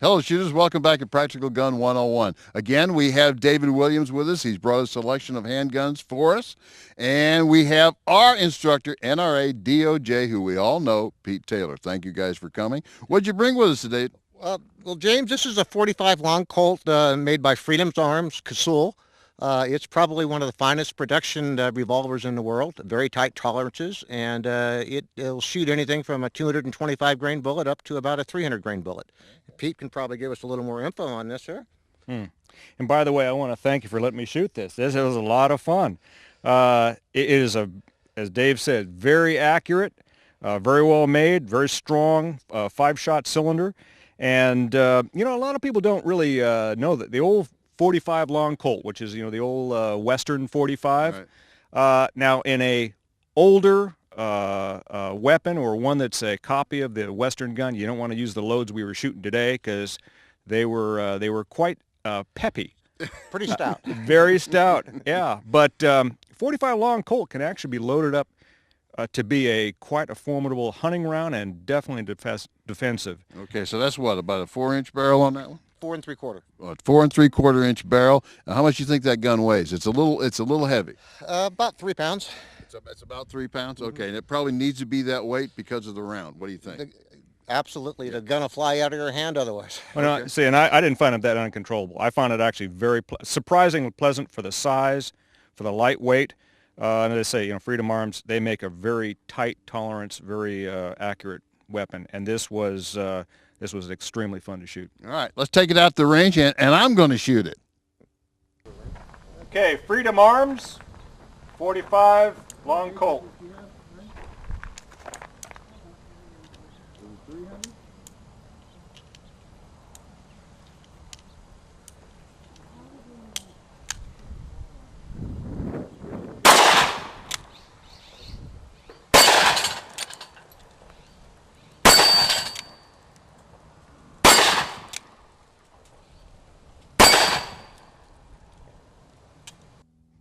Hello, shooters. Welcome back to Practical Gun 101. Again, we have David Williams with us. He's brought a selection of handguns for us. And we have our instructor, NRA DOJ, who we all know, Pete Taylor. Thank you guys for coming. What'd you bring with us today? Well, James, this is a 45 long Colt made by Freedom's Arms, Casull. It's probably one of the finest production revolvers in the world, very tight tolerances, and it'll shoot anything from a 225 grain bullet up to about a 300 grain bullet. Pete can probably give us a little more info on this, sir. And by the way, I want to thank you for letting me shoot this. This was a lot of fun. It is, as Dave said, very accurate, very well made, very strong, 5-shot cylinder. And, a lot of people don't really know that the old 45 long Colt, which is, the old Western 45. Right. Now, in a older weapon or one that's a copy of the Western gun, you don't want to use the loads we were shooting today because they were quite peppy. Pretty stout. Very stout, yeah. But 45 long Colt can actually be loaded up to be quite a formidable hunting round and definitely defensive. Okay, so that's what, about a 4-inch barrel on that one? 4 3/4. 4 3/4 inch barrel. Now, how much do you think that gun weighs? It's a little heavy. About 3 pounds. It's about 3 pounds. Okay, and it probably needs to be that weight because of the round. What do you think? Absolutely, the gun will fly out of your hand otherwise. Well, Okay. no, see, and I didn't find it that uncontrollable. I found it actually very surprisingly pleasant for the size, for the lightweight. And as I say, Freedom Arms, they make a very tight tolerance, very accurate weapon, and this was extremely fun to shoot. All right, let's take it out the range, and I'm going to shoot it. Okay, Freedom Arms, 45 long Colt.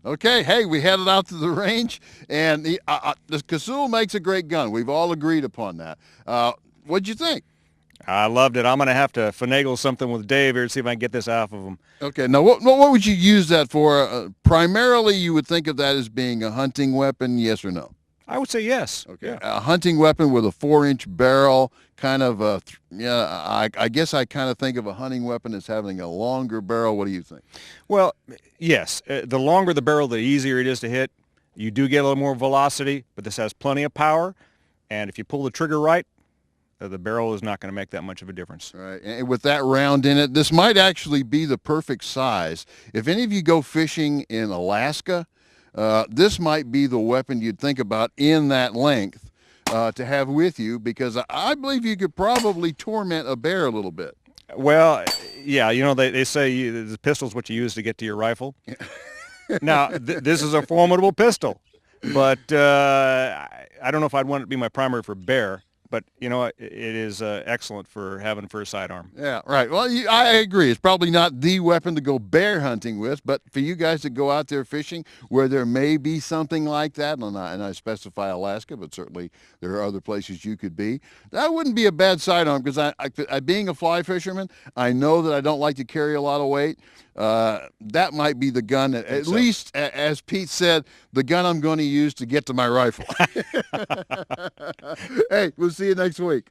Okay, hey, we headed out to the range, and the Casull makes a great gun. We've all agreed upon that. What'd you think? I loved it. I'm going to have to finagle something with Dave here to see if I can get this off of him. Okay, now what would you use that for? Primarily, you would think of that as being a hunting weapon, yes or no? I would say yes. Okay, yeah. a hunting weapon with a 4-inch barrel, kind of I guess I kind of think of a hunting weapon as having a longer barrel. What do you think? Well, yes. The longer the barrel, the easier it is to hit. You do get a little more velocity, but this has plenty of power. And if you pull the trigger right, the barrel is not going to make that much of a difference. All right, and with that round in it, this might actually be the perfect size. If any of you go fishing in Alaska, this might be the weapon you'd think about in that length to have with you, because I believe you could probably torment a bear a little bit. Well, yeah, they say the pistol's what you use to get to your rifle. Now, this is a formidable pistol, but I don't know if I'd want it to be my primary for bear. But, it is excellent for having for a sidearm. Yeah, right. Well, I agree. It's probably not the weapon to go bear hunting with, but for you guys to go out there fishing where there may be something like that, and I specify Alaska, but certainly there are other places you could be, that wouldn't be a bad sidearm, because I being a fly fisherman, I know that I don't like to carry a lot of weight. That might be the gun, at least, as Pete said, the gun I'm going to use to get to my rifle. Hey, we'll see you next week.